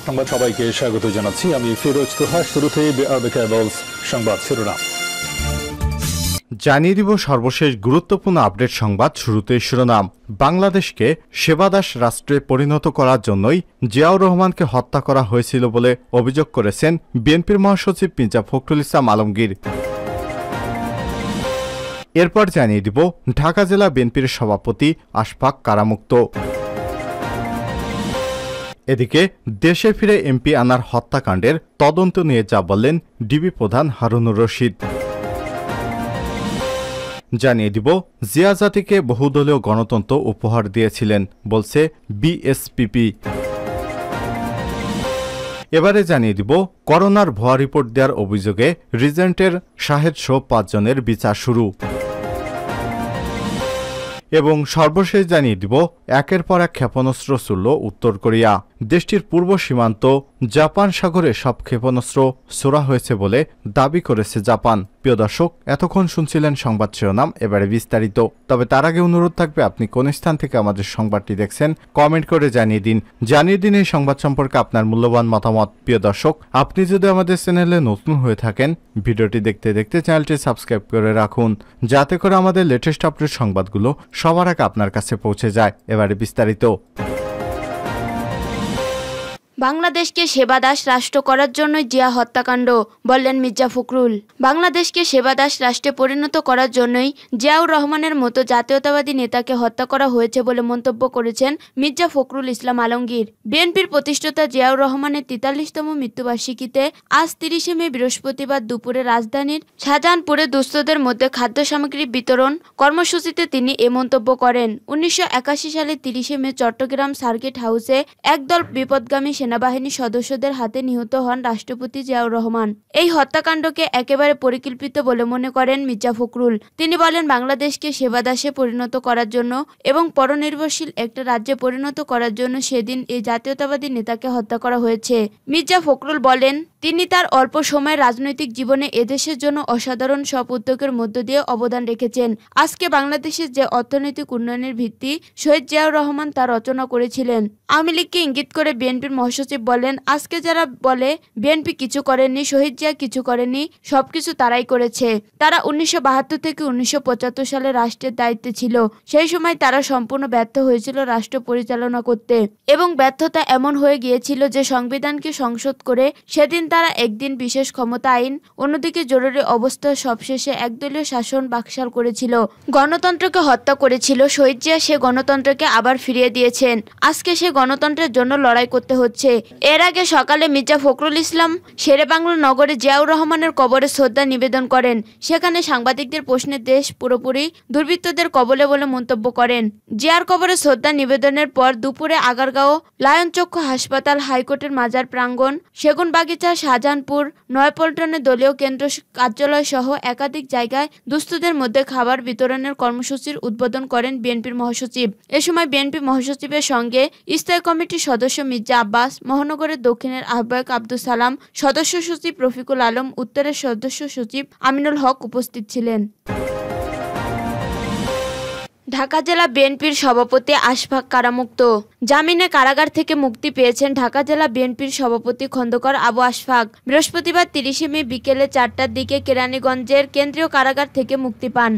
সংবাদ সবাইকে স্বাগত জানাচ্ছি আমি ফিরোজ তোহা। শুরুতে সংবাদ শিরোনাম জানিয়ে দিব সর্বশেষ গুরুত্বপূর্ণ আপডেট সংবাদ। শুরুতে শিরোনাম। বাংলাদেশকে সেবাদাস রাষ্ট্রে পরিণত করার জন্যই জিয়াউর রহমানকে হত্যা করা হয়েছিল বলে অভিযোগ করেছেন বিএনপির মহাসচিব মির্জা ফখরুল ইসলাম আলমগীর। এরপর জানিয়ে দিব ঢাকা জেলা বিএনপির সভাপতি আশফাক কারামুক্ত। এদিকে দেশে ফিরে এমপি আনার হত্যাকাণ্ডের তদন্ত নিয়ে যা বললেন ডিবি প্রধান হারুনুর রশিদ। জানিয়ে দিব জিয়া জাতিকে বহুদলীয় গণতন্ত্র উপহার দিয়েছিলেন বলছে বিএসপিপি। এবারে জানিয়ে দিব করোনার ভুয়া রিপোর্ট দেওয়ার অভিযোগে রিজেন্টের শাহেদ সহ ৫ জনের বিচার শুরু। এবং সর্বশেষ জানিয়ে দিব একের পর এক ক্ষেপণাস্ত্র ছুড়ল উত্তর কোরিয়া। দেশটির পূর্ব সীমান্ত জাপান সাগরে সব ক্ষেপণাস্ত্র ছোড়া হয়েছে বলে দাবি করেছে জাপান। প্রিয় দর্শক, এতক্ষণ শুনছিলেন সংবাদ শিরোনাম, এবারে বিস্তারিত। তবে তার আগে অনুরোধ থাকবে আপনি কোন স্থান থেকে আমাদের সংবাদটি দেখছেন কমেন্ট করে জানিয়ে দিন এই সংবাদ সম্পর্কে আপনার মূল্যবান মতামত। প্রিয় দর্শক, আপনি যদি আমাদের চ্যানেলে নতুন হয়ে থাকেন ভিডিওটি দেখতে দেখতে চ্যানেলটি সাবস্ক্রাইব করে রাখুন, যাতে করে আমাদের লেটেস্ট আপডেট সংবাদগুলো সবার আগে আপনার কাছে পৌঁছে যায়। এবারে বিস্তারিত। বাংলাদেশকে সেবাদাস রাষ্ট্র করার জন্যই জিয়া হত্যাকাণ্ড, বললেন মির্জা ফখরুল। বাংলাদেশকে সেবাদাস রাষ্ট্রে পরিণত করার জন্যই জিয়াউর রহমানের মতো জাতীয়তাবাদী নেতাকে হত্যা করা হয়েছে বলে মন্তব্য করেছেন মির্জা ফখরুল ইসলাম আলমগীর। বিএনপির প্রতিষ্ঠাতা জিয়াউর রহমানের ৪৩তম মৃত্যুবার্ষিকীতে আজ ৩০শে মে বৃহস্পতিবার দুপুরে রাজধানীর শাহজাহানপুরে দুস্থদের মধ্যে খাদ্য সামগ্রী বিতরণ কর্মসূচিতে তিনি এ মন্তব্য করেন। ১৯৮১ সালের ৩০শে মে চট্টগ্রাম সার্কিট হাউসে একদল বিপদগামী সেনাবাহিনী সদস্যদের হাতে নিহত হন রাষ্ট্রপতি জিয়াউর রহমান। এই হত্যাকাণ্ডকে একেবারে পরিকল্পিত বলে মনে করেন মির্জা ফখরুল। তিনি বলেন, বাংলাদেশকে সেবাদাসে পরিণত করার জন্য এবং পরনির্ভরশীল একটা রাজ্যে পরিণত করার জন্য সেদিন এই জাতীয়তাবাদী নেতাকে হত্যা করা হয়েছে। মির্জা ফখরুল বলেন, তিনি তার অল্প সময়ের রাজনৈতিক জীবনে এদেশের জন্য অসাধারণ সব উদ্যোগের মধ্য দিয়ে অবদান রেখেছেন। আজকে বাংলাদেশের যে অর্থনৈতিক উন্নয়নের ভিত্তি শহীদ জিয়াউর রহমান তা রচনা করেছিলেন। আওয়ামী লীগকে ইঙ্গিত করে বিএনপির মহাসচিব বলেন, আজকে যারা বলে বিএনপি কিছু করেননি, শহীদ জিয়া কিছু করেনি, সবকিছু তারাই করেছে। তারা ১৯৭২ থেকে ১৯৭৫ সালে রাষ্ট্রের দায়িত্বে ছিল। সেই সময় তারা সম্পূর্ণ ব্যর্থ হয়েছিল রাষ্ট্র পরিচালনা করতে, এবং ব্যর্থতা এমন হয়ে গিয়েছিল যে সংবিধানকে সংশোধন করে সেদিন তারা একদিন বিশেষ ক্ষমতা আইন, অন্যদিকে জরুরি অবস্থা, সবশেষে একদলীয় শাসন বাকশাল করেছিল, গণতন্ত্রকে হত্যা করেছিল। শহীদ জিয়া সে গণতন্ত্রকে আবার ফিরিয়ে দিয়েছেন। আজকে সে গণতন্ত্রের জন্য লড়াই করতে হচ্ছে। এর আগে সকালে মির্জা ফখরুল ইসলাম শেরেবাংলা নগরে জিয়াউর রহমানের কবরে শ্রদ্ধা নিবেদন করেন। সেখানে সাংবাদিকদের প্রশ্নে দেশ পুরোপুরি দুর্বৃত্তদের কবলে বলে মন্তব্য করেন। জিয়ার কবরে শ্রদ্ধা নিবেদনের পর দুপুরে আগারগাঁও লায়নচক্ষু হাসপাতাল, হাইকোর্টের মাজার প্রাঙ্গণ, সেগুনবাগিচা, শাহজাহানপুর, নয়াপল্টনে দলীয় কেন্দ্র কার্যালয় সহ একাধিক জায়গায় দুস্থদের মধ্যে খাবার বিতরণের কর্মসূচির উদ্বোধন করেন বিএনপির মহাসচিব। এ সময় বিএনপি মহাসচিবের সঙ্গে স্থায়ী কমিটির সদস্য মির্জা আব্বাস, মহানগরের দক্ষিণের আহ্বায়ক আব্দুল সালাম, সদস্য সচিব রফিকুল আলম, উত্তরের সদস্য সচিব আমিনুল হক উপস্থিত ছিলেন। ঢাকা জেলা বিএনপির সভাপতি আশফাক কারামুক্ত। জামিনে কারাগার থেকে মুক্তি পেয়েছেন ঢাকা জেলা বিএনপির সভাপতি খন্দকার আবু আশফাক। বৃহস্পতিবার ৩০শে মে বিকেলে ৪টার দিকে কেরানীগঞ্জের কেন্দ্রীয় কারাগার থেকে মুক্তি পান।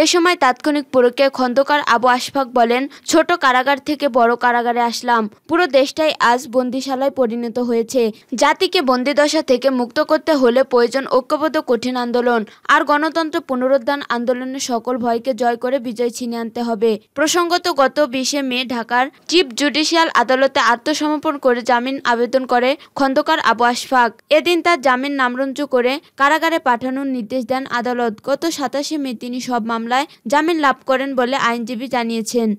এ সময় তাৎক্ষণিক পরীক্ষায় খন্দকার আবু আশফাক বলেন, ছোট কারাগার থেকে বড় কারাগারে আসলাম। পুরো দেশটাই আজ বন্দিশালায় পরিণত হয়েছে। জাতিকে বন্দিদশা থেকে মুক্ত করতে হলে প্রয়োজন ঐক্যবদ্ধ কঠিন আন্দোলন আর গণতন্ত্র পুনরুদ্ধার আন্দোলনের সকল ভয়কে জয় করে বিজয় ছিনিয়ে আনতে হবে। প্রসঙ্গত, গত ২০শে মে ঢাকার চিফ জুডিশিয়াল আদালতে আত্মসমর্পণ করে জামিন আবেদন করে খন্দকার আবু আশফাক। এদিন তার জামিন নামঞ্জুর করে কারাগারে পাঠানোর নির্দেশ দেন আদালত। গত ২৭শে মে তিনি সব মামলায় জামিন লাভ করেন বলে আইনজীবী জানিয়েছেন।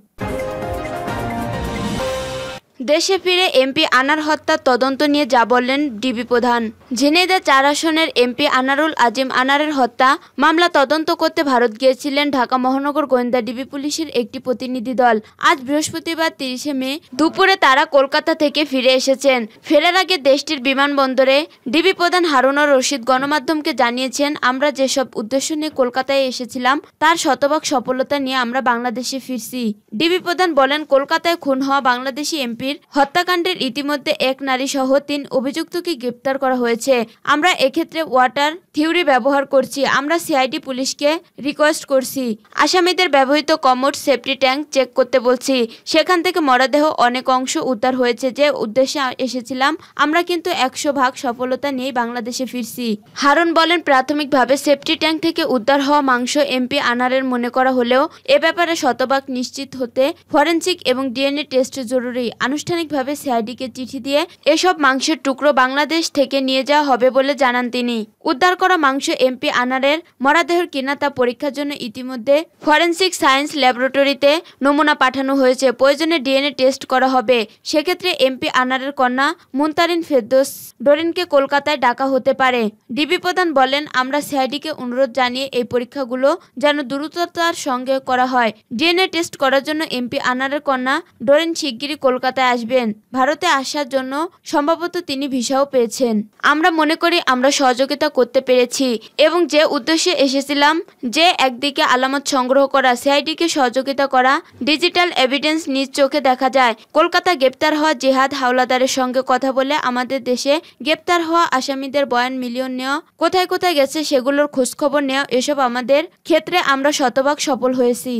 দেশে ফিরে এমপি আনার হত্যার তদন্ত নিয়ে যা বললেন ডিবি প্রধান। ঝিনাইদহ ৪ আসনের এমপি আনারুল আজিম আনারের হত্যা মামলা তদন্ত করতে ভারত গিয়েছিলেন ঢাকা মহানগর গোয়েন্দা ডিবি পুলিশের একটি প্রতিনিধি দল। আজ বৃহস্পতিবার ৩০শে মে দুপুরে তারা কলকাতা থেকে ফিরে এসেছেন। ফেরার আগে দেশটির বিমানবন্দরে ডিবি প্রধান হারুনুর রশিদ গণমাধ্যমকে জানিয়েছেন, আমরা যেসব উদ্দেশ্য নিয়ে কলকাতায় এসেছিলাম তার শতভাগ সফলতা নিয়ে আমরা বাংলাদেশে ফিরছি। ডিবি প্রধান বলেন, কলকাতায় খুন হওয়া বাংলাদেশি এমপি নারীর হত্যাকাণ্ডের ইতিমধ্যে এক নারী সহ 3 অভিযুক্তকে গ্রেপ্তার করা হয়েছে। আমরা এক্ষেত্রে ওয়াটার থিওরি ব্যবহার করছি। আমরা সিআইডি পুলিশকে রিকোয়েস্ট করছি আসামিদের ব্যবহৃত কমোড সেফটি ট্যাঙ্ক চেক করতে বলছি। সেখান থেকে মরদেহ অনেক অংশ উদ্ধার হয়েছে। যে উদ্দেশ্যে এসেছিলাম আমরা কিন্তু 100% সফলতা নিয়ে বাংলাদেশে ফিরছি। হারুন বলেন, প্রাথমিকভাবে সেফটি ট্যাঙ্ক থেকে উদ্ধার হওয়া মাংস এমপি আনারের মনে করা হলেও এ ব্যাপারে শতভাগ নিশ্চিত হতে ফরেনসিক এবং ডিএনএ টেস্ট জরুরি। আনুষ্ঠানিকভাবে সিআইডিকে চিঠি দিয়ে এসব মাংসের টুকরো বাংলাদেশ থেকে নিয়ে যাওয়া হবে বলে জানান তিনি। উদ্ধার করা মাংস এমপি আনারের মরদেহের কিনা তা পরীক্ষার জন্য ইতিমধ্যে ফরেনসিক সায়েন্স ল্যাবরেটরিতে নমুনা পাঠানো হয়েছে। প্রয়োজনে ডিএনএ টেস্ট করা হবে। সেক্ষেত্রে এমপি আনারের কন্যা মুনতারিন ফেরদৌস ডরিনকে কলকাতায় ডাকা হতে পারে। ডিবি প্রধান বলেন, আমরা সিআইডিকে অনুরোধ জানিয়ে এই পরীক্ষাগুলো যেন দ্রুততার সঙ্গে করা হয়। ডিএনএ টেস্ট করার জন্য এমপি আনারের কন্যা ডরিন শিগগিরই কলকাতায় আসবেন। ভারতে আসার জন্য সম্ভবত তিনি ভিসাও পেয়েছেন। আমরা মনে করি আমরা সহযোগিতা করতে পেরেছি এবং যে উদ্দেশ্যে এসেছিলাম, যে একদিকে আলামত সংগ্রহ করা, সিআইডিকে সহযোগিতা করা, ডিজিটাল এভিডেন্স নিজ চোখে দেখা যায়। কলকাতা গ্রেপ্তার হওয়া জিহাদ হাওলাদারের সঙ্গে কথা বলে আমাদের দেশে গ্রেপ্তার হওয়া আসামিদের বয়ান মিলিয়ন নেওয়া, কোথায় কোথায় গেছে সেগুলোর খোঁজখবর নেওয়া, এসব আমাদের ক্ষেত্রে আমরা শতভাগ সফল হয়েছি।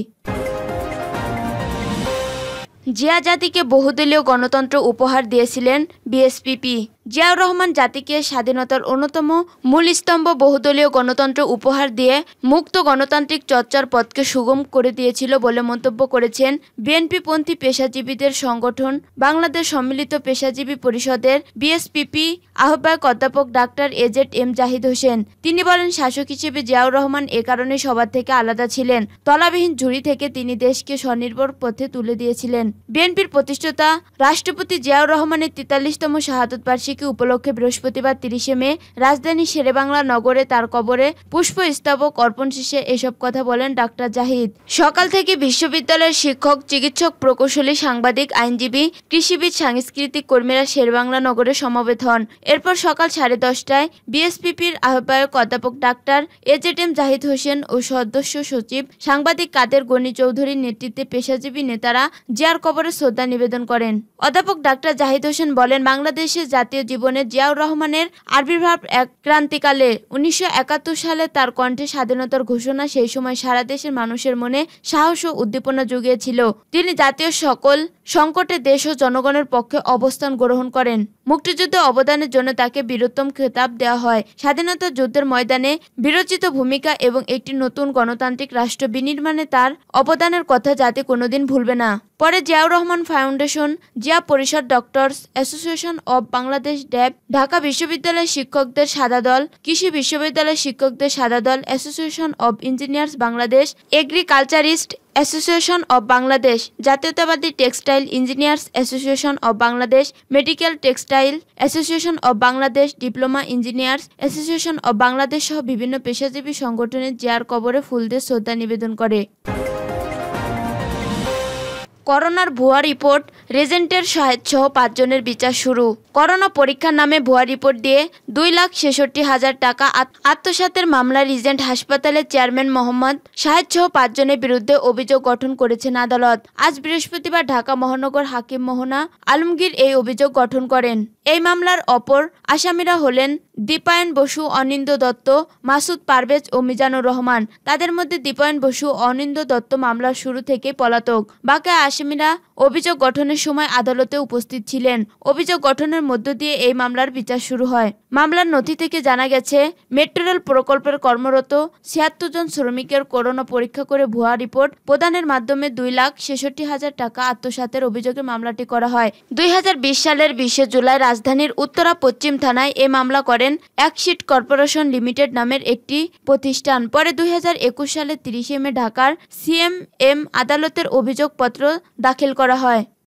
জিয়া জাতিকে বহুদলীয় গণতন্ত্র উপহার দিয়েছিলেন বিএসপিপি। জিয়াউর রহমান জাতিকে স্বাধীনতার অন্যতম মূল স্তম্ভ বহুদলীয় গণতন্ত্র উপহার দিয়ে মুক্ত গণতান্ত্রিক চর্চার পথকে সুগম করে দিয়েছিল বলে মন্তব্য করেছেন বিএনপিপন্থী পেশাজীবীদের সংগঠন বাংলাদেশ সম্মিলিত পেশাজীবী পরিষদের বিএসপিপি আহ্বায়ক অধ্যাপক ডাক্তার এজেড জাহিদ হোসেন। তিনি বলেন, শাসক হিসেবে জিয়াউর রহমান এ কারণে সবার থেকে আলাদা ছিলেন। তলাবিহীন ঝুড়ি থেকে তিনি দেশকে স্বনির্ভর পথে তুলে দিয়েছিলেন। বিএনপির প্রতিষ্ঠাতা রাষ্ট্রপতি জিয়াউর রহমানের 43তম শাহাদত বার্ষিকী উপলক্ষে বৃহস্পতিবার 30 মে রাজধানী শেরেবাংলা নগরে তার কবরে পুষ্পস্তবক অর্পণ শেষে এসব কথা বলেন ডাক্তার জাহিদ। সকাল থেকে বিশ্ববিদ্যালয়ের শিক্ষক, চিকিৎসক, প্রকৌশলী, সাংবাদিক, আইনজীবী, কৃষিবিদ, সাংস্কৃতিক কর্মীরা শেরেবাংলা নগরে সমবেত হন। এরপর সকাল 10:30টায় বিএসপিপির আহ্বায়ক অধ্যাপক ডাক্তার এজেড জাহিদ হোসেন ও সদস্য সচিব সাংবাদিক কাদের গনি চৌধুরীর নেতৃত্বে পেশাজীবী নেতারা জিয়ার কবরে শ্রদ্ধা নিবেদন করেন। অধ্যাপক ডাক্তার জাহিদ হোসেন বলেন, বাংলাদেশের জাতীয় জীবনে জিয়াউর রহমানের আবির্ভাব এক ক্রান্তিকালে। 1971 সালে তার কণ্ঠে স্বাধীনতার ঘোষণা সেই সময় সারা দেশের মানুষের মনে সাহস ও উদ্দীপনা জুগিয়েছিল। তিনি জাতীয় সকল সংকটে দেশ ও জনগণের পক্ষে অবস্থান গ্রহণ করেন। মুক্তিযুদ্ধে অবদানের জন্য তাকে বীরোত্তম খেতাব দেওয়া হয়। স্বাধীনতা যুদ্ধের ময়দানে বিরচিত ভূমিকা এবং একটি নতুন গণতান্ত্রিক রাষ্ট্র বিনির্মাণে তার অবদানের কথা জাতি কোনোদিন ভুলবে না। পরে জিয়াউর রহমান ফাউন্ডেশন, জিয়া পরিষদ, doctors association of Bangladesh, DAB, Dhaka বিশ্ববিদ্যালয়ের শিক্ষকদের সাদা দল, কৃষি বিশ্ববিদ্যালয়ের শিক্ষকদের সাদা দল, association of engineers Bangladesh, agriculturist association of Bangladesh, জাতীয়তাবাদী textile engineers association of Bangladesh, medical textile association of Bangladesh, diploma engineers association of Bangladesh সহ বিভিন্ন পেশাজীবী সংগঠনের জিয়ার কবরে ফুল দিয়ে শ্রদ্ধা নিবেদন করে। করোনার ভুয়া রিপোর্ট, রেজেন্টের সহ 5 জনের বিচার শুরু। করোনা পরীক্ষার নামে ভুয়া রিপোর্ট দিয়ে 2,66,000 টাকা আত্মসাতের মামলায় রিজেন্ট হাসপাতালের চেয়ারম্যান মোহাম্মদ শাহেদ সহ 5 জনের বিরুদ্ধে অভিযোগ গঠন করেছেন আদালত। আজ বৃহস্পতিবার ঢাকা মহানগর হাকিম মোহনা আলমগীর এই অভিযোগ গঠন করেন। এই মামলার অপর আসামিরা হলেন দীপায়ন বসু, অনিন্দ্য দত্ত, মাসুদ পারভেজ ও মিজানুর রহমান। তাদের মধ্যে দীপায়ন বসু ও অনিন্দ্য দত্ত মামলার শুরু থেকেই পলাতক। বাকি আসামিরা অভিযোগ গঠনের সময় আদালতে উপস্থিত ছিলেন। অভিযোগ গঠনের মধ্য দিয়ে এই মামলার বিচার শুরু হয়। মামলার নথি থেকে জানা গেছে, মেট্রো রেল প্রকল্পের কর্মরত 76 জন শ্রমিকের করোনা পরীক্ষা করে ভুয়া রিপোর্ট প্রদানের মাধ্যমে 2,66,000 টাকা আত্মসাতের অভিযোগে মামলাটি করা হয়। 2020 সালের 20 জুলাই রাজধানীর উত্তরা পশ্চিম থানায় এ মামলা করেন অ্যাকশিট কর্পোরেশন লিমিটেড নামের একটি প্রতিষ্ঠান। পরে 2021 সালের 30 মে ঢাকার সিএমএম আদালতের অভিযোগপত্র দাখিল করা হয়।